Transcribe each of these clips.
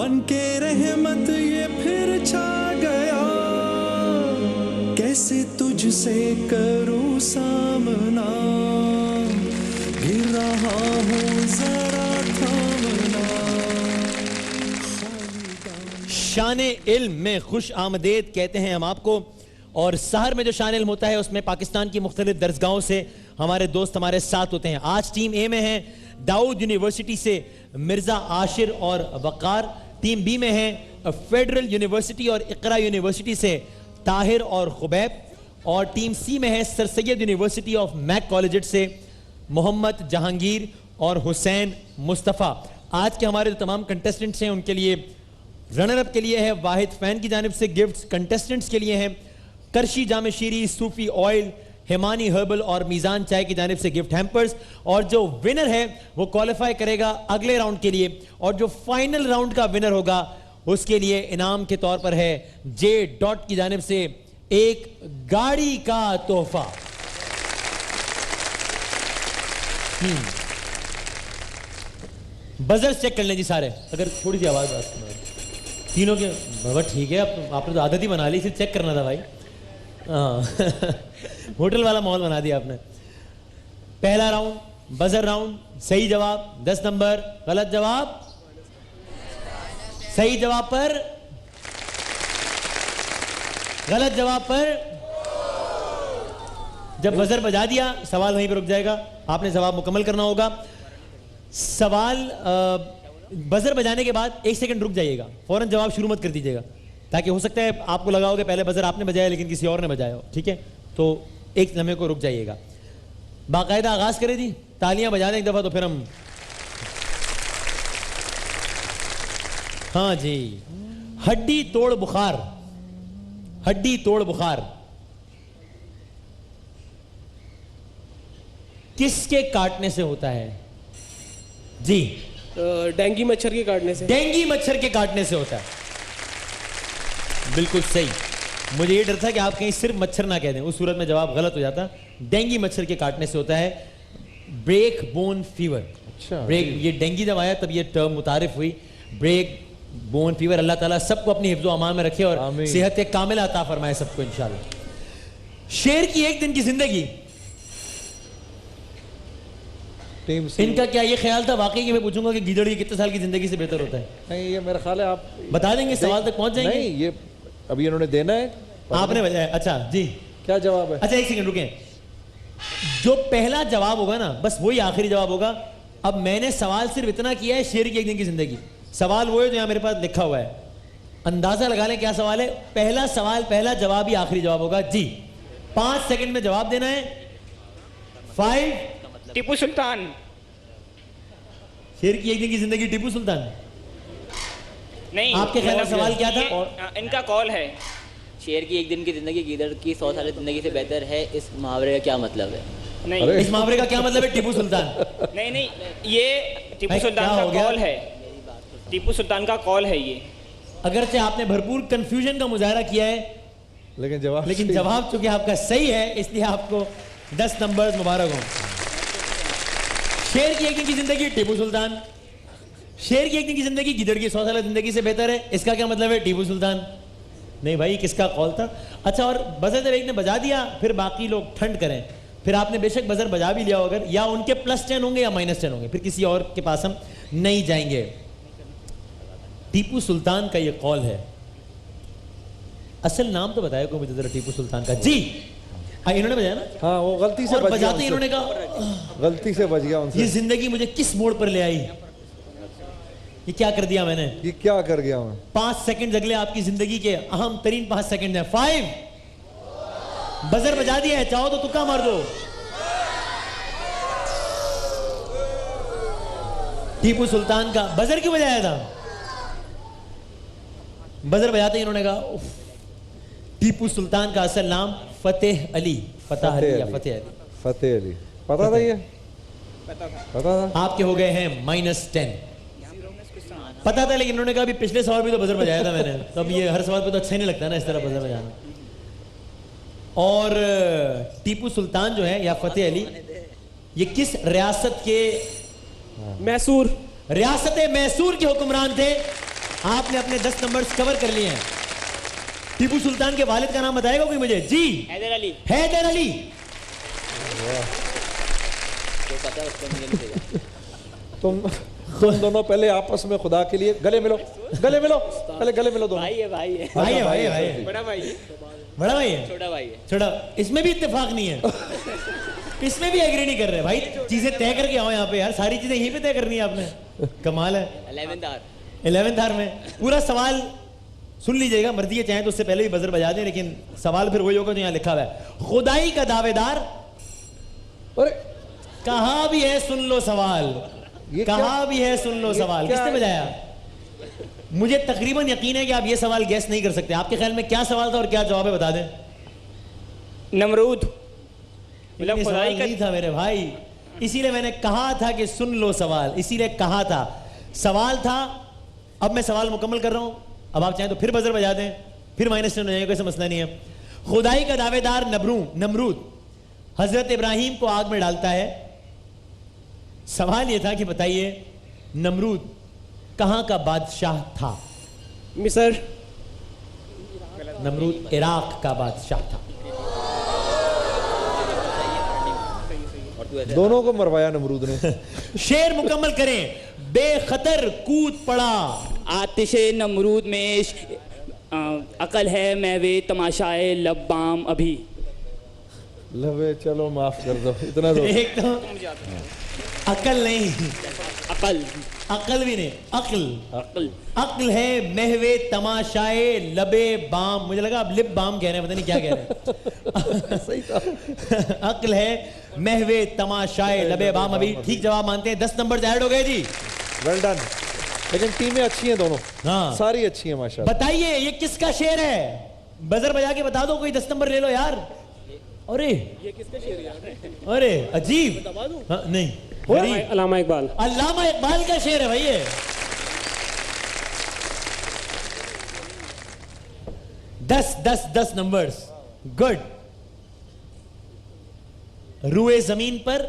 बन के रहमत ये फिर छा गया, कैसे तुझसे करूं सामना, गिर रहा हूँ जरा थामना। शान इल्म में खुश आमदेद कहते हैं हम आपको, और सहर में जो शान इल्म होता है उसमें पाकिस्तान की मुख्तलिफ दरसगाहों से हमारे दोस्त हमारे साथ होते हैं। आज टीम ए में है दाऊद यूनिवर्सिटी से मिर्जा आशिर और वकार, टीम बी में है फेडरल यूनिवर्सिटी और इकरा यूनिवर्सिटी से ताहिर और खुबैब, और टीम सी में है सर सैयद यूनिवर्सिटी ऑफ मैक कॉलेज से मोहम्मद जहांगीर और हुसैन मुस्तफ़ा। आज के हमारे जो तमाम कंटेस्टेंट्स हैं उनके लिए रनर अप के लिए है वाहिद फैन की जानिब से गिफ्ट्स, कंटेस्टेंट्स के लिए हैं करशी जाम शीरी, सूफी ऑयल, हिमानी हर्बल और मीज़ान चाय की जानिब से गिफ्ट हैम्पर्स, और जो विनर है वो क्वालिफाई करेगा अगले राउंड के लिए, और जो फाइनल राउंड का विनर होगा उसके लिए इनाम के तौर पर है जे डॉट की जानिब से एक गाड़ी का तोहफा। बजर चेक कर लें जी सारे, अगर थोड़ी सी आवाज तीनों के बहुत ठीक है, आपने तो आदत ही बना ली, सिर्फ चेक करना था भाई। होटल वाला माहौल बना दिया आपने। पहला राउंड बजर राउंड, सही जवाब 10 नंबर, गलत जवाब, सही जवाब पर, गलत जवाब पर। जब बजर बजा दिया सवाल वहीं पर रुक जाएगा, आपने जवाब मुकम्मल करना होगा। सवाल बजर बजाने के बाद 1 सेकंड रुक जाइएगा, फौरन जवाब शुरू मत कर दीजिएगा, ताकि हो सकता है आपको लगा हो कि पहले बजर आपने बजाया लेकिन किसी और ने बजाया हो, ठीक है? तो एक लम्हे को रुक जाइएगा। बाकायदा आगाज करें जी, तालियां बजा दें एक दफा तो फिर हम। हाँ जी, हड्डी तोड़ बुखार, हड्डी तोड़ बुखार किसके काटने से होता है जी? डेंगू मच्छर के काटने से। डेंगू मच्छर के काटने से होता है, बिल्कुल सही। मुझे ये डर था कि आप कहीं सिर्फ मच्छर ना कह दें, उस सूरत में जवाब गलत हो जाता। डेंगू मच्छर के काटने से होता है ब्रेक बोन फीवर। अच्छा, ब्रेक, ये डेंगू जब आया तब ये टर्म मुतारिफ हुई, ब्रेक बोन फीवर। अल्लाह ताला सबको अपनी हिफ्ज़ो अमान में रखे और सेहत कामिला अता फरमाए सबको इंशाल्लाह। शेर की एक दिन की जिंदगी, इनका क्या ये ख्याल था वाकई कि मैं पूछूंगा कि गीदड़ की कितने साल की जिंदगी से बेहतर होता है? नहीं, ये मेरा ख्याल है आप बता देंगे, सवाल तक पहुंच जाएंगे। नहीं, ये अभी इन्होंने देना है, आपने बजाया। अच्छा जी, क्या जवाब है? अच्छा एक सेकंड रुकें, जो पहला जवाब होगा ना बस वही आखिरी जवाब होगा। अब मैंने सवाल सिर्फ इतना किया है, शेर की एक दिन की जिंदगी, सवाल वो है जो यहाँ मेरे पास लिखा हुआ है, अंदाजा लगा लें क्या सवाल है। पहला सवाल पहला जवाब ही आखिरी जवाब होगा जी। 5 सेकंड में जवाब देना है। 5 टीपू सुल्तान। शेर की एक दिन की जिंदगी टीपू सुल्तान नहीं, आपके ख्याल में सवाल क्या था? इनका कॉल है शेर की एक दिन की जिंदगी गीदड़ की 100 साल की जिंदगी से बेहतर है, इस मुहावरे का क्या मतलब है? नहीं, इस मुहावरे का क्या मतलब है? टीपू सुल्तान नहीं नहीं, ये टीपू सुल्तान का कॉल है, टीपू सुल्तान का कॉल है ये। अगरचे आपने भरपूर कंफ्यूजन का मुजाहरा किया है, लेकिन जवाब चूंकि आपका सही है इसलिए आपको 10 नंबर मुबारक हो। शेर की एक दिन की जिंदगी टीपू सुल्तान, शेर की एक दिन की जिंदगी गिदड़ की 100 साल की जिंदगी से बेहतर है, इसका क्या मतलब है? टीपू सुल्तान। नहीं भाई, किसका कॉल था? अच्छा, और बजर जब एक ने बजा दिया फिर बाकी लोग ठंड करें, फिर आपने बेशक बजर बजा भी लिया अगर, या उनके +10 होंगे या -10 होंगे, फिर किसी और के पास हम नहीं जाएंगे। टीपू सुल्तान का ये कॉल है, असल नाम तो बताया को मुझे जरा टीपू सुल्तान का जी। इन्होंने बजाया ना? हाँ, वो गलती से बज बजाते इन्होंने कहा, गलती से बज गया उनसे। ये जिंदगी मुझे किस मोड़ पर ले आई, ये क्या कर दिया मैंने, ये क्या कर गया मैं? 5 सेकंड अगले आपकी जिंदगी के अहम तरीन 5 सेकंड है। 5 बजर बजा दिया है, चाहो तो तुक्का मार दो। टीपू सुल्तान का बजर क्यों बजाया था? बजर बजाते इन्होंने कहा टीपू सुल्तान का असल नाम फतेह अली, फतेह अली या फतेह अली, फतेह अली। पता था ये? पता था। आपके हो गए हैं -10। पता था लेकिन उन्होंने कहा भी पिछले सवाल भी तो बजर बजाया था मैंने, तो अब ये हर सवाल पे तो अच्छा ही नहीं लगता ना इस तरह बजर बजाना। और टीपू सुल्तान जो है या फतेह अली, ये किस रियासत के? मैसूर। रियासत मैसूर के हुक्मरान थे। آپ نے اپنے 10 نمبرز کور کر لیے ہیں. ٹیپو سلطان کے والد کا نام بتائے گا کوئی مجھے؟ جی حیدر علی. حیدر علی. تم دونوں پہلے آپس میں خدا کے لیے گلے ملو, گلے ملو, پہلے گلے ملو دونوں. بھائی ہے بھائی ہے بھائی ہے, بھائی ہے, بھائی ہے. بڑا بھائی ہے. بڑا بھائی ہے, چھوٹا بھائی ہے. چھوٹا. اس میں بھی اتفاق نہیں ہے, اس میں بھی ایگری نہیں کر رہے بھائی. چیزیں طے کر کے آؤ یہاں پہ یار, ساری چیزیں یہیں پہ طے کرنی ہے آپ نے. کمال ہے. 11th آر میں پورا سوال سن لیجئے گا, مرضی ہے چاہیں تو اس سے پہلے بھی بزر بجا دیں, لیکن سوال پھر وہی ہوگا جو یہاں لکھا ہوا ہے. خدائی کا دعوے دار کہاں بھی ہے سن لو سوال, کہاں بھی ہے سن لو سوال. کس نے بجایا؟ مجھے تقریباً یقین ہے کہ آپ یہ سوال گیس نہیں کر سکتے. آپ کے خیال میں کیا سوال تھا اور کیا جواب ہے بتا دیں. نمرود. مطلب خدائی کا نہیں تھا میرے بھائی, اسی لیے میں نے کہا تھا کہ سن لو سوال, اسی لیے کہا تھا. سوال تھا, اب میں سوال مکمل کر رہا ہوں, اب آپ چاہیں تو پھر بزر بجا دیں, پھر مائنس 10 ہو جائے گا, کوئی مسئلہ نہیں ہے. خدائی کا دعوے دار نمرود حضرت ابراہیم کو آگ میں ڈالتا ہے. سوال یہ تھا کہ بتائیے نمرود کہاں کا بادشاہ تھا؟ مصر. نمرود عراق کا بادشاہ تھا. دونوں کو مروایا نمرود نے. شعر مکمل کریں. بے خطر کود پڑا. آتش نمرود میں عقل ہے میوے تماشائے لب بام ابھی. لبے چلو معاف کر دو, اتنا دو. ایک تو عقل نہیں, عقل, عقل بھی نہیں, عقل. عقل, عقل ہے محوے تماشائے لبے بام. مجھے لگا آپ لب بام کہہ رہے ہیں, پتہ نہیں کیا کہہ رہے ہیں. صحیح تھا. عقل ہے محوے تماشائے لبے بام ابھی. ٹھیک جواب مانتے ہیں. 10 نمبر ایڈ ہو گئے جی. Well done. لیکن ٹیمیں اچھی ہیں دونوں, ہاں ساری اچھی ہیں ماشاءاللہ. بتائیے یہ کس کا شعر ہے؟ بزر بجا کے بتا دو, کوئی 10 نمبر لے لو یار. ارے یہ کس کا شعر ہے؟ ارے عجیب. نہیں, علامہ اقبال. علامہ اقبال کا شعر ہے بھائی. 10 نمبرز. گڈ. روئے زمین پر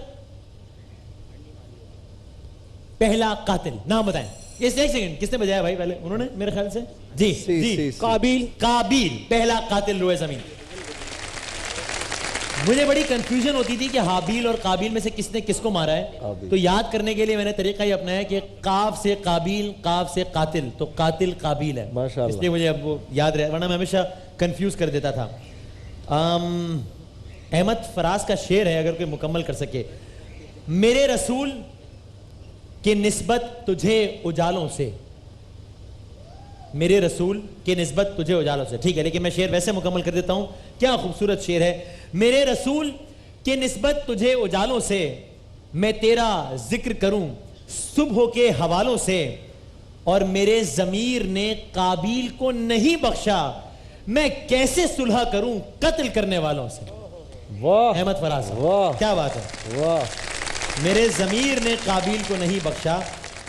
پہلا قاتل, نام بتائیں. ایک سیکنڈ, کس نے بجایا بھائی پہلے؟ انہوں نے میرے خیال سے. جی جی, قابیل. قابیل پہلا قاتل روئے زمین. مجھے بڑی کنفیوژن ہوتی تھی کہ حابیل اور قابیل میں سے کس نے کس کو مارا ہے, تو یاد کرنے کے لیے میں نے طریقہ یہ اپنایا کہ قاف سے قابیل, قاف سے قاتل, تو قاتل قابیل ہے. اس لیے مجھے اب وہ یاد رہا, ورنہ میں ہمیشہ کنفیوز کر دیتا تھا. احمد فراز کا شعر ہے, اگر کوئی مکمل کر سکے. میرے رسول کی نسبت تجھے اجالوں سے, میرے رسول کی نسبت تجھے اجالوں سے. ٹھیک ہے, لیکن میں شعر ویسے مکمل کر دیتا ہوں. کیا خوبصورت شعر ہے. میرے رسول کی نسبت تجھے اجالوں سے, میں تیرا ذکر کروں صبح کے حوالوں سے, اور میرے ضمیر نے قابیل کو نہیں بخشا, میں کیسے صلح کروں قتل کرنے والوں سے. واہ احمد فراز, واہ کیا بات ہے. واہ. میرے ضمیر نے قابیل کو نہیں بخشا,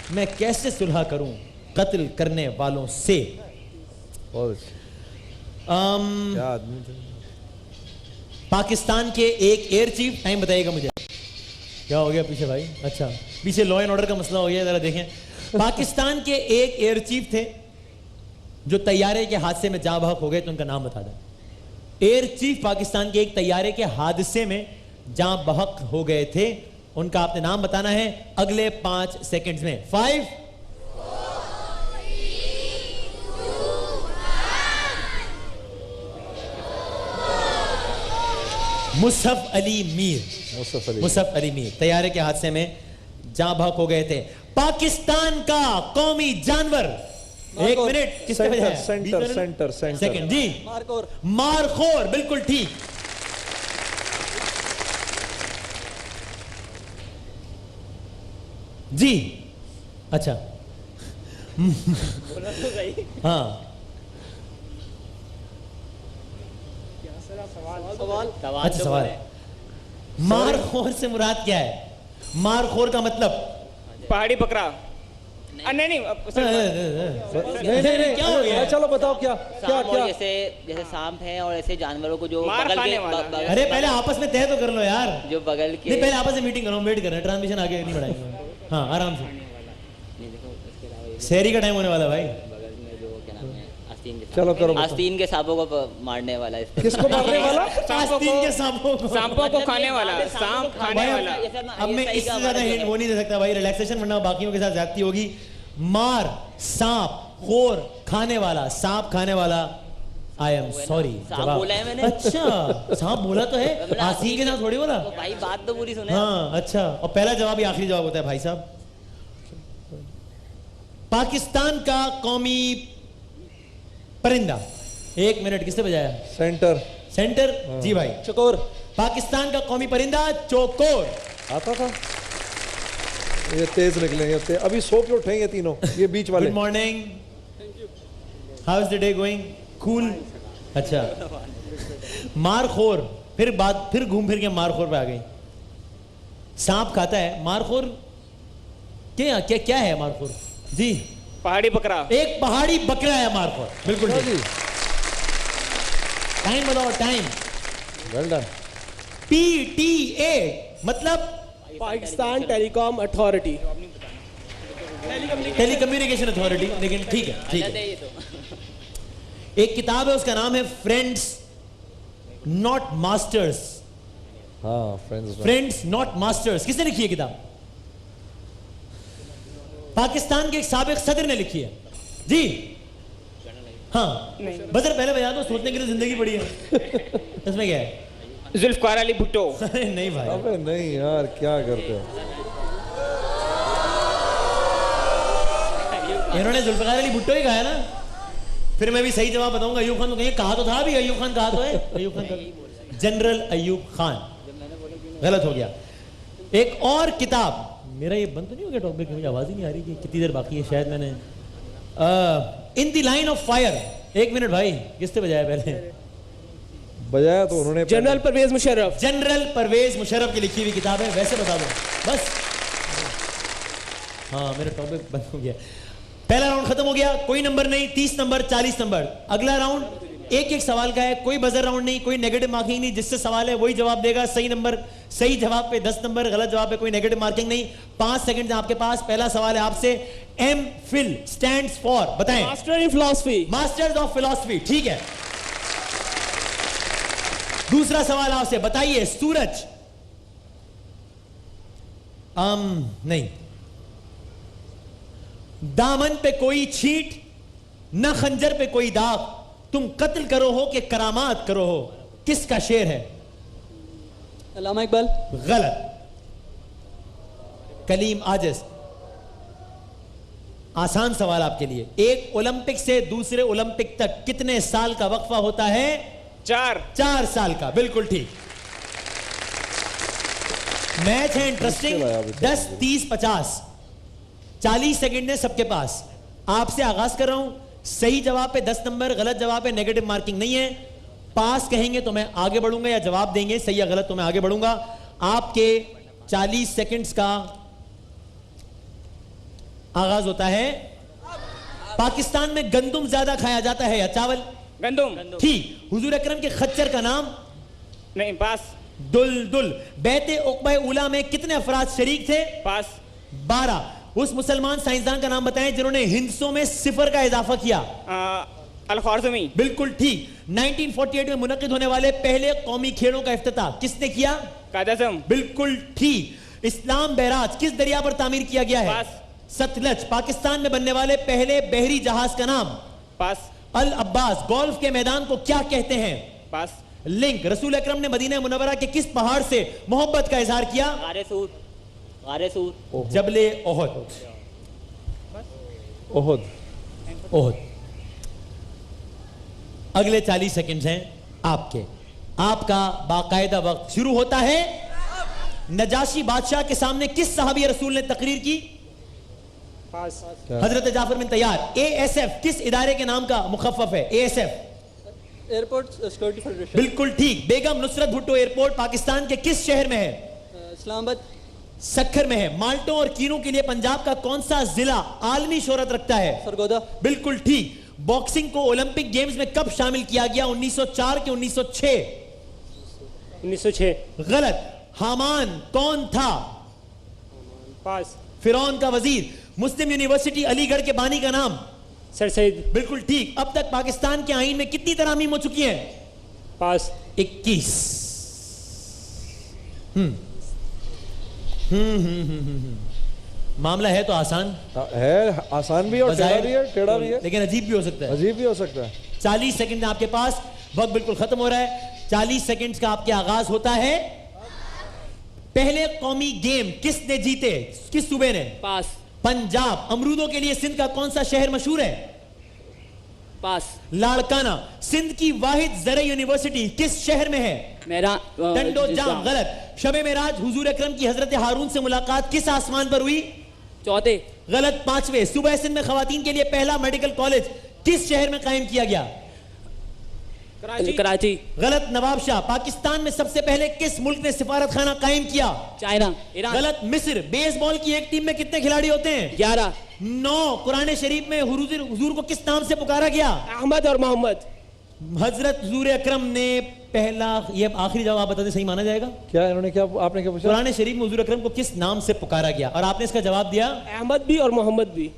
میں کیسے صلح کروں قتل کرنے والوں سے. پاکستان کے ایک ایئر چیف, ٹائم بتائیے گا مجھے. کیا ہو گیا پیچھے بھائی؟ اچھا پیچھے لا اینڈ آرڈر کا مسئلہ ہو گیا, ذرا دیکھیں. پاکستان کے ایک ایئر چیف تھے جو طیارے کے حادثے میں جاں بحق ہو گئے, تو ان کا نام بتا دیں. ایئر چیف پاکستان کے ایک طیارے کے حادثے میں جاں بحق ہو گئے تھے, ان کا آپ نے نام بتانا ہے اگلے 5 سیکنڈز میں. 5 مصحف علی میر. مصحف علی میر طیارے کے حادثے میں جاں بحق ہو گئے تھے. پاکستان کا قومی جانور. 1 منٹ, کس نے بجایا؟ سینٹر. سیکنڈ جی. مارخور, بالکل ٹھیک. جی اچھا ہاں, اچھا سوال. مارخور سے مراد کیا ہے؟ مارخور کا مطلب پہاڑی بکرا. نہیں کیا ہو گیا؟ چلو بتاؤ کیا کیا. جیسے سانپ ہے, اور ایسے جانوروں کو جو مار بغل کھانے کے والا. ارے پہلے آپس میں طے تو کر لو یار. جو بغل کے, نہیں پہلے آپس میں میٹنگ کرو, ویٹ کر رہے ہیں, ٹرانسمیشن آگے نہیں بڑھائیں گے. ہاں آرام سے, شہری کا ٹائم ہونے والا بھائی. चलो करो आस्तीन के सांपों को मारने वाला है। किसको मारने वाला? आस्तीन के सांपों को, सांपों को खाने वाला, सांप खाने वाला। अब मैं इससे ज्यादा हिंट वो नहीं दे सकता भाई, रिलैक्सेशन, वरना बाकियों के साथ ज्यादती होगी। मार, सांप, खोर, खाने वाला, सांप खाने वाला। आई एम सॉरी, सांप बोला है मैंने। अच्छा, सांप बोला तो है, आस्तीन के साथ थोड़ी बोला। तो भाई बात तो पूरी सुने। हाँ अच्छा, और पहला जवाब ही आखिरी जवाब होता है भाई साहब। पाकिस्तान का कौमी परिंदा, 1 मिनट, किसने बजाया? सेंटर। सेंटर जी भाई। चकोर। पाकिस्तान का कौमी परिंदा चौकोर। आता था, ये तेज निकलेंगे, अभी सो के उठेंगे तीनों, ये बीच वाले। Good morning, how is the day going? Cool. अच्छा, मारखोर, फिर घूम फिर के मारखोर पे आ गई। सांप खाता है, मारखोर क्या क्या क्या है मारखोर? जी, पहाड़ी बकरा। एक पहाड़ी बकरा है मारखोर, बिल्कुल ठीक। टाइम बताओ, टाइम। Well done. PTA मतलब Pakistan telecom authority, telecommunication authority, लेकिन ठीक है, ठीक है। एक किताब है, उसका नाम है फ्रेंड्स नॉट मास्टर्स। हाँ, फ्रेंड्स नॉट मास्टर्स। किसने लिखी है किताब? पाकिस्तान के एक साबिक सदर ने लिखी है जी। हाँ, बजर पहले बजा दो, सोचने के लिए जिंदगी पड़ी है। इसमें क्या है? जुल्फकार अली भुट्टो। नहीं भाई, अबे नहीं यार, क्या करते हो? इन्होंने जुल्फकार अली भुट्टो ही कहा है ना। फिर मैं भी सही जवाब बताऊंगा। अयूब खान तो कहीं कहा तो था भी, अयूब खान कहा तो है। अयूब खान, जनरल अयूब खान। गलत हो गया। एक और किताब, मेरा ये बंद तो नहीं हो गया टॉपिक? मुझे आवाज ही नहीं आ रही कि कितनी देर बाकी है। शायद मैंने in the line of fire. 1 minute भाई, किसने बजाया पहले? बजाया तो उन्होंने। जनरल परवेज मुशर्रफ। जनरल परवेज मुशर्रफ की लिखी हुई किताब है। वैसे बता दो बस। हाँ, मेरा टॉपिक बंद हो गया। पहला राउंड खत्म हो गया, कोई नंबर नहीं। 30 नंबर, 40 नंबर। अगला राउंड एक सवाल का है, कोई बजर राउंड नहीं, कोई नेगेटिव मार्किंग नहीं। जिससे सवाल है वही जवाब देगा। सही जवाब पे 10 नंबर, गलत जवाब पे कोई नेगेटिव मार्किंग नहीं। 5 सेकंड आपके पास। पहला सवाल है आपसे, MPhil स्टैंड्स फॉर, बताएं। Master in philosophy. Masters of philosophy, ठीक है। दूसरा सवाल आपसे, बताइए सूरज, नहीं, दामन पे कोई छींट, न खंजर पे कोई दाग, तुम कत्ल करो हो कि करामात करो हो, किसका शेर है? अल्लामा इकबाल। गलत। कलीम आजिज। आसान सवाल आपके लिए, एक ओलंपिक से दूसरे ओलंपिक तक कितने साल का वक्फा होता है? 4 साल का, बिल्कुल ठीक। मैच है इंटरेस्टिंग। 10, 30, 50, 40 सेकंड है सबके पास। आपसे आगाज कर रहा हूं। सही जवाब पे 10 नंबर, गलत जवाब पे नेगेटिव मार्किंग नहीं है। पास कहेंगे तो मैं आगे बढ़ूंगा, या जवाब देंगे सही या गलत तो मैं आगे बढ़ूंगा। आपके 40 सेकंड्स का आगाज होता है। पाकिस्तान में गंदुम ज्यादा खाया जाता है या चावल? गंदुम। ठीक। हुजूर अकरम के खच्चर का नाम? नहीं, पास। दुलदुल। बैते उक़बा उला में कितने अफराद शरीक थे? पास। 12। उस मुसलमान साइंसदान का नाम बताएं जिन्होंने हिंसों में सिफर का इजाफा किया? अल-ख्वारिज़मी। बिल्कुल ठीक। 1948 में मुनक़िद होने वाले पहले कौमी खेलों का इफ्तिताह किसने किया? कायद-ए-आज़म। बिल्कुल ठीक। इस्लाम बैराज किस दरिया पर तामीर किया गया है? पास। सतलज। पाकिस्तान में बनने वाले पहले बहरी जहाज का नाम? पास। अल अब्बास। गोल्फ के मैदान को क्या कहते हैं? पास। लिंक। रसूल अकरम ने मदीना मुनव्वरा के किस पहाड़ से मोहब्बत का इजहार किया? जबले ओहद। ओहद। अगले 40 सेकंड्स हैं आपके। आपका बाकायदा वक्त शुरू होता है। नजाशी बादशाह के सामने किस सहाबी रसूल ने तकरीर की? पास। हजरत जाफर बिन तैयार। ASF किस इदारे के नाम का मुखफ़्फ़फ़ है? ASF airport security federation. बिल्कुल ठीक। बेगम नुसरत भुट्टो एयरपोर्ट पाकिस्तान के किस शहर में है? इस्लामाबाद। सक्खर में है। माल्टों और कीरों के लिए पंजाब का कौन सा जिला आलमी शोहरत रखता है? सरगोदा। बिल्कुल ठीक। बॉक्सिंग को ओलंपिक गेम्स में कब शामिल किया गया? 1904 के 1906? 1906। गलत। हामान कौन था? पास। फिरौन का वजीर। मुस्लिम यूनिवर्सिटी अलीगढ़ के बानी का नाम? सर सईद। बिल्कुल ठीक। अब तक पाकिस्तान के आईन में कितनी तरामीम हो चुकी हैं? पास। 21। मामला है तो आसान है, आसान भी और टेढ़ा भी है, टेढ़ा भी है, लेकिन अजीब भी हो सकता है। अजीब भी हो सकता है। 40 सेकंड आपके पास, वक्त बिल्कुल खत्म हो रहा है। 40 सेकंड का आपके आगाज होता है। पहले कौमी गेम किसने जीते, किस सूबे ने? पास। पंजाब। अमरूदों के लिए सिंध का कौन सा शहर मशहूर है? पास। लाड़काना। सिंध की वाहिद ज़रा यूनिवर्सिटी किस शहर में है? मेरा टंडो जाम। गलत। शबे मेराज हुजूर अकरम की हजरत हारून से मुलाकात किस आसमान पर हुई? चौथे। गलत। 5वें। सूबा सिंध में खवातीन के लिए पहला मेडिकल कॉलेज किस शहर में कायम किया गया? कराची। गलत। नवाब शाह। पाकिस्तान में सबसे पहले किस मुल्क ने सिफारत खाना कायम किया? चाइना। ईरान। गलत। मिस्र। बेसबॉल की एक टीम में कितने खिलाड़ी होते हैं? 11। 9। कुरान शरीफ में हुजूर को किस नाम से पुकारा गया? अहमद और मोहम्मद। हजरत हुजूर अकरम ने पहला, ये आखिरी जवाब आप बता दें, सही माना जाएगा? क्या इन्होंने, क्या आपने क्या पूछा? कुरान शरीफ में हुजूर अकरम को किस नाम से पुकारा गया? और आपने इसका जवाब दिया अहमद भी और मोहम्मद भी।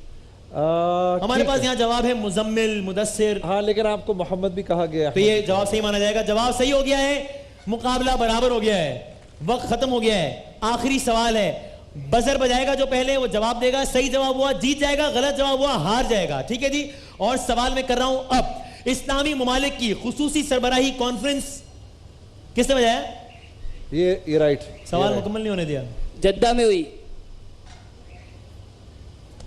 हमारे पास यहाँ जवाब है मुजम्मिल, मुदस्सिर। हाँ, लेकिन आपको मोहम्मद भी कहा गया है। तो ये जवाब सही माना जाएगा। जवाब सही हो गया है। मुकाबला बराबर हो गया है, वक्त खत्म हो गया है। आखिरी सवाल है, बजर बजाएगा जो पहले वो जवाब देगा। सही जवाब हुआ जीत जाएगा, गलत जवाब हुआ हार जाएगा। ठीक है जी। और सवाल मैं कर रहा हूं अब, इस्लामी ममालिक की खुसूसी सरबराही कॉन्फ्रेंस किसने बजाया? ये राइट। सवाल मुकम्मल नहीं होने दिया। जद्दा में हुई।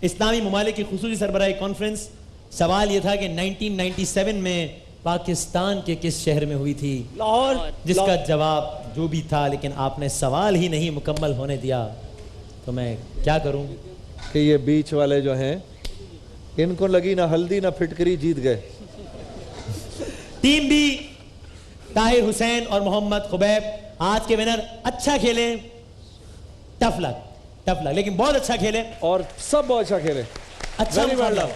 इस्लामी ममालिक की खुसूसी सरबराही कॉन्फ्रेंस, सवाल यह था कि 1997 में पाकिस्तान के किस शहर में हुई थी? लाहौर। जिसका जवाब जो भी था, लेकिन आपने सवाल ही नहीं मुकम्मल होने दिया, तो मैं क्या करूं? कि ये बीच वाले जो हैं, इनको लगी ना हल्दी ना फिटकरी, जीत गए। टीम बी, ताहिर हुसैन और मोहम्मद खुबैब आज के विनर। अच्छा खेले, टफ लक, लेकिन बहुत अच्छा खेले और सब बहुत अच्छा खेले। अच्छा Very well मुकाबला। done।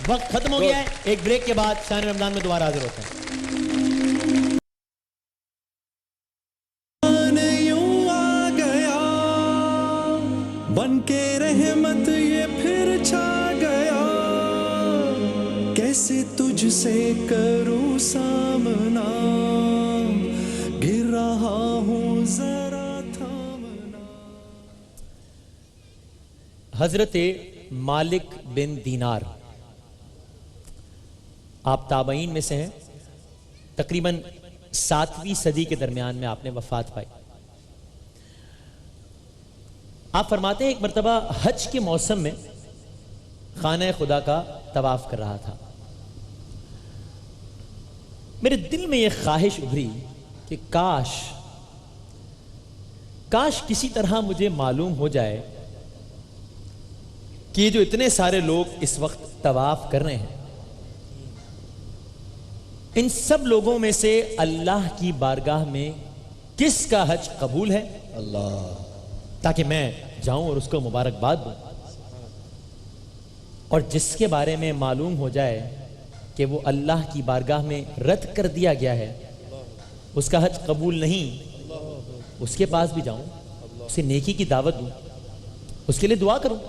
वक्त खत्म हो गया है। एक ब्रेक के बाद शान रमजान में दोबारा हाजिर होते हैं। यूं आ गया बन के रहमत ये फिर छा गया, कैसे तुझसे करूं सामना, गिर रहा हूं जरा थामना। हजरत मालिक बिन दीनार आप ताबईन में से हैं। तकरीबन 7वीं सदी के दरमियान में आपने वफात पाई। आप फरमाते हैं एक मरतबा हज के मौसम में खाना खुदा का तवाफ कर रहा था। मेरे दिल में यह ख्वाहिश उभरी कि काश किसी तरह मुझे मालूम हो जाए कि ये जो इतने सारे लोग इस वक्त तवाफ कर रहे हैं, इन सब लोगों में से अल्लाह की बारगाह में किसका हज कबूल है? अल्लाह। ताकि मैं जाऊं और उसको मुबारकबाद दूं। और जिसके बारे में मालूम हो जाए कि वो अल्लाह की बारगाह में रद्द कर दिया गया है, उसका हज कबूल नहीं, उसके पास भी जाऊं, उसे नेकी की दावत दूं, उसके लिए दुआ करूं।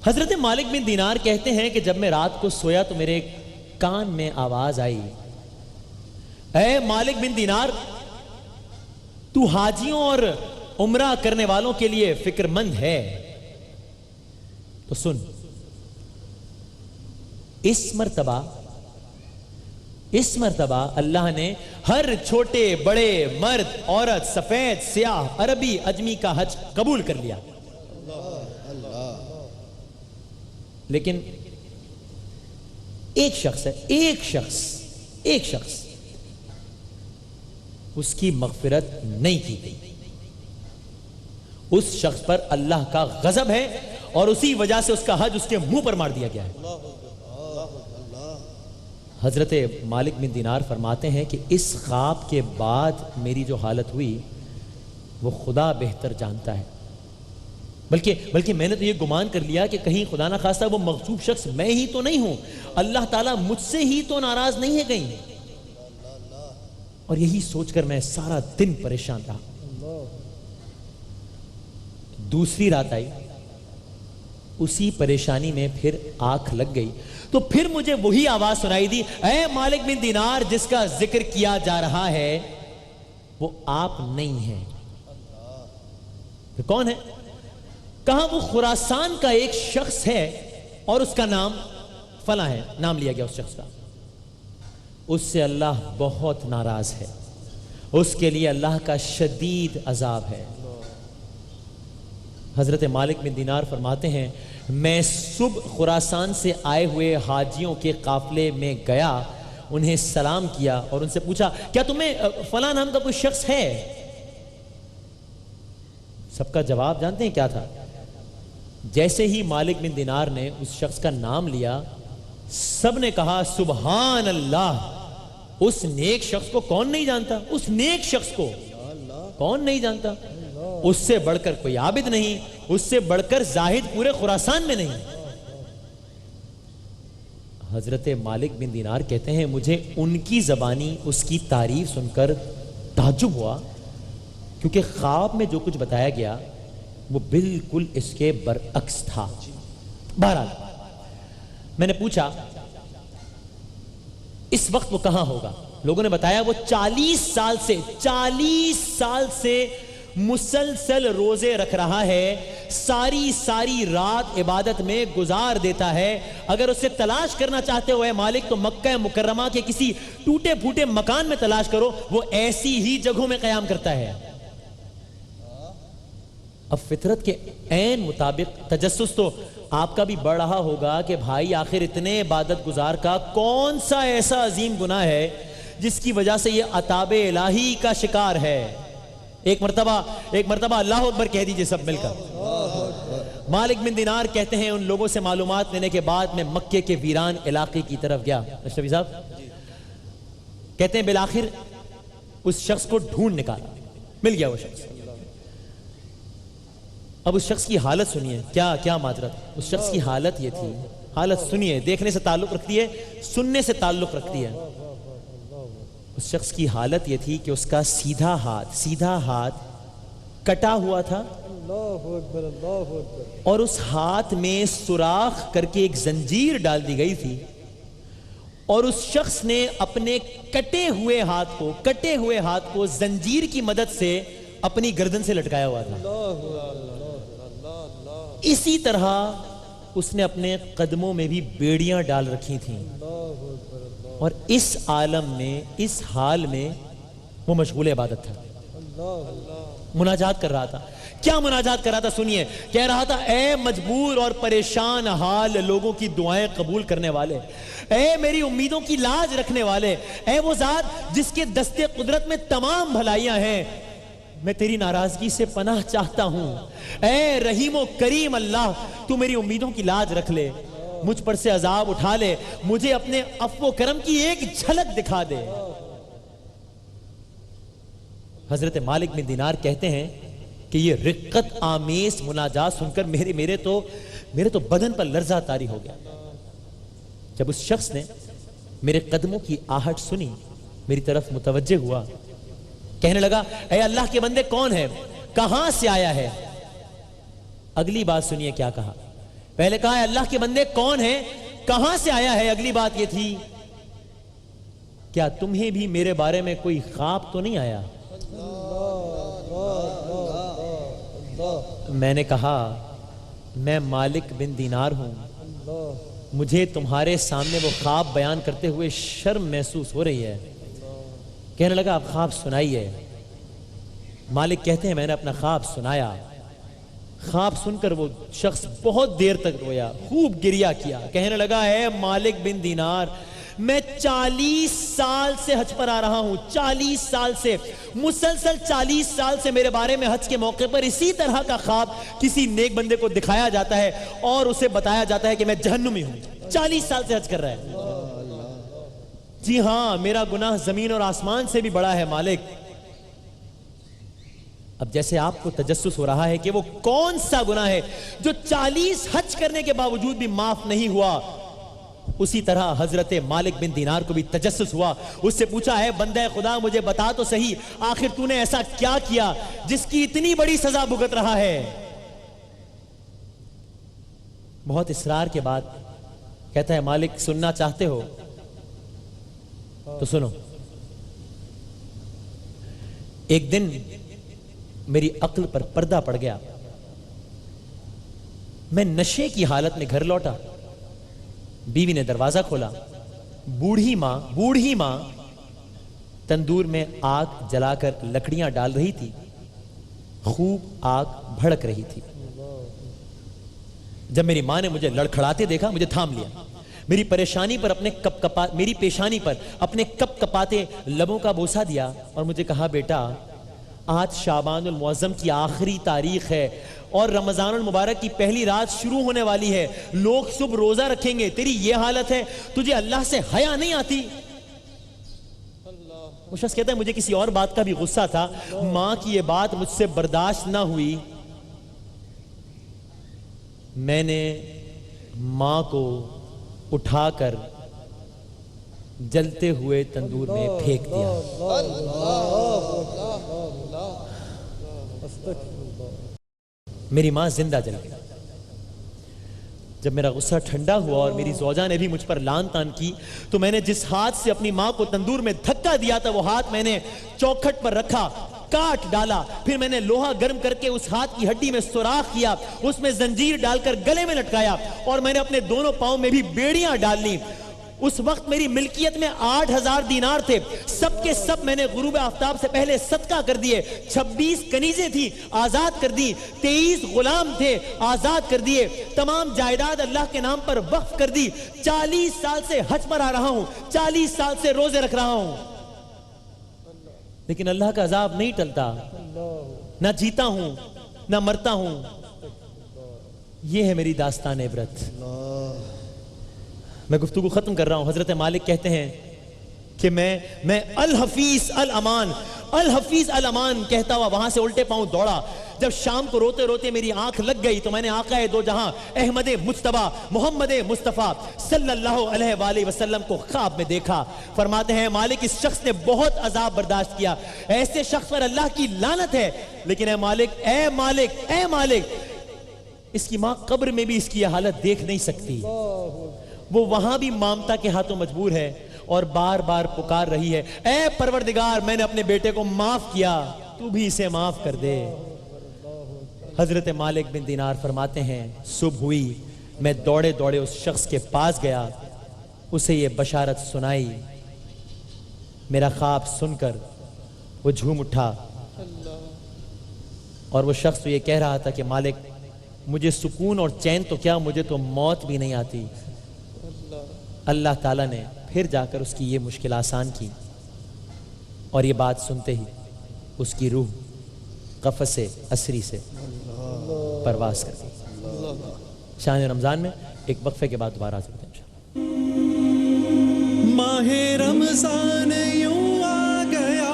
हजरत मालिक बिन दीनार कहते हैं कि जब मैं रात को सोया तो मेरे कान में आवाज आई, ऐ मालिक बिन दीनार, तू हाजियों और उम्रा करने वालों के लिए फिक्रमंद है तो सुन, इस मर्तबा अल्लाह ने हर छोटे बड़े मर्द औरत सफेद स्याह अरबी अजमी का हज कबूल कर लिया। लेकिन एक शख्स है, एक शख्स उसकी मगफिरत नहीं की गई। उस शख्स पर अल्लाह का गजब है और उसी वजह से उसका हज उसके मुंह पर मार दिया गया है। हजरत मालिक बिन दीनार फरमाते हैं कि इस ख्वाब के बाद मेरी जो हालत हुई वो खुदा बेहतर जानता है। बल्कि मैंने तो ये गुमान कर लिया कि कहीं खुदा ना खास्ता वो मग़सूब शख्स मैं ही तो नहीं हूं, अल्लाह ताला मुझसे ही तो नाराज नहीं है कहीं। और यही सोचकर मैं सारा दिन परेशान रहा। दूसरी रात आई, اسی پریشانی میں پھر آنکھ لگ گئی تو پھر مجھے وہی آواز سنائی دی، اے مالک بن دینار جس کا ذکر کیا جا رہا ہے وہ آپ نہیں ہیں۔ کون ہے؟ کہا وہ خراسان کا ایک شخص ہے اور اس کا نام فلاں ہے، نام لیا گیا اس شخص کا۔ اس سے اللہ بہت ناراض ہے، اس کے لیے اللہ کا شدید عذاب ہے۔ حضرت مالک بن دینار فرماتے ہیں میں صبح خراسان سے آئے ہوئے حاجیوں کے قافلے میں گیا، انہیں سلام کیا اور ان سے پوچھا کیا تمہیں فلاں نام کا کوئی شخص ہے؟ سب کا جواب جانتے ہیں کیا تھا؟ جیسے ہی مالک بن دینار نے اس شخص کا نام لیا سب نے کہا سبحان اللہ، اس نیک شخص کو کون نہیں جانتا؟ اس نیک شخص کو کون نہیں جانتا؟ اس سے بڑھ کر کوئی عابد نہیں، اس سے بڑھ کر زاہد پورے خراسان میں نہیں۔ حضرت مالک بن دینار کہتے ہیں مجھے ان کی زبانی اس کی تعریف سن کر تعجب ہوا، کیونکہ خواب میں جو کچھ بتایا گیا وہ بالکل اس کے برعکس تھا۔ بہرحال میں نے پوچھا اس وقت وہ کہاں ہوگا؟ لوگوں نے بتایا وہ 40 سال سے مسلسل روزے رکھ رہا ہے، ساری رات عبادت میں گزار دیتا ہے۔ اگر اسے تلاش کرنا چاہتے ہو اے مالک تو مکہ مکرمہ کے کسی ٹوٹے پھوٹے مکان میں تلاش کرو، وہ ایسی ہی جگہوں میں قیام کرتا ہے۔ اب فطرت کے عین مطابق تجسس تو آپ کا بھی بڑھ رہا ہوگا کہ بھائی آخر اتنے عبادت گزار کا کون سا ایسا عظیم گناہ ہے جس کی وجہ سے یہ عطاب الہی کا شکار ہے۔ ایک مرتبہ اللہ اکبر کہہ دیجئے سب مل کر۔ مالک بن دینار کہتے ہیں ان لوگوں سے معلومات لینے کے بعد میں مکے کے ویران علاقے کی طرف گیا۔ اشرفی صاحب کہتے ہیں بالآخر اس شخص کو ڈھونڈ نکالا، مل گیا وہ شخص۔ اب اس شخص کی حالت سنیے، کیا معذرت، اس شخص کی حالت یہ تھی، حالت سنیے، دیکھنے سے تعلق رکھتی ہے، سننے سے تعلق رکھتی ہے۔ اس شخص کی حالت یہ تھی کہ اس کا سیدھا ہاتھ کٹا ہوا تھا اور اس ہاتھ میں سوراخ کر کے ایک زنجیر ڈال دی گئی تھی، اور اس شخص نے اپنے کٹے ہوئے ہاتھ کو زنجیر کی مدد سے اپنی گردن سے لٹکایا ہوا تھا۔ اسی طرح اس نے اپنے قدموں میں بھی بیڑیاں ڈال رکھی تھیں، اور اس عالم میں، اس حال میں وہ مشغول عبادت تھا، مناجات کر رہا تھا۔ کیا مناجات کر رہا تھا سنیے، کہہ رہا تھا اے مجبور اور پریشان حال لوگوں کی دعائیں قبول کرنے والے، اے میری امیدوں کی لاج رکھنے والے، اے وہ ذات جس کے دستے قدرت میں تمام بھلائیاں ہیں، میں تیری ناراضگی سے پناہ چاہتا ہوں۔ اے رحیم و کریم اللہ، تو میری امیدوں کی لاج رکھ لے، مجھ پر سے عذاب اٹھا لے، مجھے اپنے عفو و کرم کی ایک جھلک دکھا دے۔ حضرت مالک بن دینار کہتے ہیں کہ یہ رقت آمیز مناجات سن کر میرے تو بدن پر لرزہ طاری ہو گیا۔ جب اس شخص نے میرے قدموں کی آہٹ سنی، میری طرف متوجہ ہوا، کہنے لگا اے اللہ کے بندے کون ہے، کہاں سے آیا ہے؟ اگلی بات سنیے کیا کہا۔ پہلے کہا اے اللہ کے بندے کون ہے، کہاں سے آیا ہے؟ اگلی بات یہ تھی کیا تمہیں بھی میرے بارے میں کوئی خواب تو نہیں آیا؟ میں نے کہا میں مالک بن دینار ہوں، مجھے تمہارے سامنے وہ خواب بیان کرتے ہوئے شرم محسوس ہو رہی ہے۔ کہنے لگا آپ خواب سنائیے۔ مالک کہتے ہیں میں نے اپنا خواب سنایا۔ خواب سن کر وہ شخص بہت دیر تک رویا، خوب گریہ کیا، کہنے لگا اے مالک بن دینار، میں 40 سال سے حج پر آ رہا ہوں، 40 سال سے، مسلسل 40 سال سے میرے بارے میں حج کے موقع پر اسی طرح کا خواب کسی نیک بندے کو دکھایا جاتا ہے اور اسے بتایا جاتا ہے کہ میں جہنمی ہوں۔ 40 سال سے حج کر رہا ہے۔ جی ہاں، میرا گناہ زمین اور آسمان سے بھی بڑا ہے مالک۔ اب جیسے آپ کو تجسس ہو رہا ہے کہ وہ کون سا گناہ ہے جو 40 حج کرنے کے باوجود بھی معاف نہیں ہوا، اسی طرح حضرت مالک بن دینار کو بھی تجسس ہوا۔ اس سے پوچھا ہے بندہ خدا مجھے بتا تو صحیح، آخر تو نے ایسا کیا کیا جس کی اتنی بڑی سزا بھگت رہا ہے؟ بہت اصرار کے بعد کہتا ہے مالک سننا چاہتے ہو تو سنو. ایک دن میری عقل پر پردہ پڑ گیا. میں نشے کی حالت میں گھر لوٹا. بیوی نے دروازہ کھولا. بوڑھی ماں تندور میں آگ جلا کر لکڑیاں ڈال رہی تھی. خوب آگ بھڑک رہی تھی. جب میری ماں نے مجھے لڑکھڑاتے دیکھا مجھے تھام لیا. میری پیشانی پر اپنے کپ کپاتے لبوں کا بوسہ دیا اور مجھے کہا بیٹا آج شعبان المعظم کی آخری تاریخ ہے اور رمضان المبارک کی پہلی رات شروع ہونے والی ہے. لوگ صبح روزہ رکھیں گے, تیری یہ حالت ہے, تجھے اللہ سے حیا نہیں آتی؟ وہ شخص کہتا ہے مجھے کسی اور بات کا بھی غصہ تھا, ماں کی یہ بات مجھ سے برداشت نہ ہوئی. میں نے ماں کو اٹھا کر جلتے ہوئے تندور میں پھینک دیا. میری ماں زندہ جل گئی. جب میرا غصہ ٹھنڈا ہوا اور میری زوجہ نے بھی مجھ پر لان تان کی تو میں نے جس ہاتھ سے اپنی ماں کو تندور میں دھکا دیا تھا وہ ہاتھ میں نے چوکھٹ پر رکھا, کاٹ ڈالا. پھر میں نے لوہا گرم کر کے اس ہاتھ کی ہڈی میں سوراخ کیا, اس میں زنجیر ڈال کر گلے میں لٹکایا اور میں نے اپنے دونوں پاؤں میں بھی بیڑیاں ڈال لی. اس وقت میری ملکیت میں 8,000 دینار تھے. سب کے سب میں نے غروب آفتاب سے پہلے صدقہ کر دیے. 26 کنیزیں تھیں, آزاد کر دی. 23 غلام تھے, آزاد کر دیے. تمام جائیداد اللہ کے نام پر وقف کر دی. 40 سال سے حج پر آ رہا ہوں, 40 سال سے روزے رکھ رہا ہوں, لیکن اللہ کا عذاب نہیں ٹلتا. نہ جیتا ہوں نہ مرتا ہوں. یہ ہے میری داستان عبرت. میں گفتگو ختم کر رہا ہوں. حضرت مالک کہتے ہیں کہ میں الحفیظ الامان کہتا ہوا وہاں سے الٹے پاؤں دوڑا. جب شام کو روتے روتے میری آنکھ لگ گئی تو میں نے آقا دو جہاں احمد مجتبی محمد مصطفیٰ صلی اللہ علیہ وآلہ وسلم کو خواب میں دیکھا. فرماتے ہیں مالک اس شخص نے بہت عذاب برداشت کیا, ایسے شخص پر اللہ کی لعنت ہے. لیکن اے مالک اس کی ماں قبر میں بھی اس کی حالت دیکھ نہیں سکتی. وہ وہاں بھی مامتا کے ہاتھوں مجبور ہے اور بار بار پکار رہی ہے, اے پروردگار میں نے اپنے بیٹے کو معاف کیا, تو بھی اسے معاف کر دے. حضرت مالک بن دینار فرماتے ہیں صبح ہوئی, میں دوڑے دوڑے اس شخص کے پاس گیا, اسے یہ بشارت سنائی. میرا خواب سن کر وہ جھوم اٹھا اور وہ شخص تو یہ کہہ رہا تھا کہ مالک مجھے سکون اور چین تو کیا, مجھے تو موت بھی نہیں آتی. اللہ تعالیٰ نے پھر جا کر اس کی یہ مشکل آسان کی اور یہ بات سنتے ہی اس کی روح قفس عصری سے پرواز کر دی. شان رمضان میں ایک وقفے کے بعد دوبارہ حاضر ہوتے ہیں انشاءاللہ. ماہ رمضان یوں آ گیا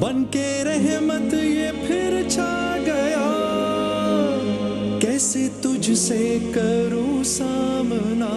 بن کے رحمت یہ پھر چھا گیا, کیسے تجھ سے کروں سامنا.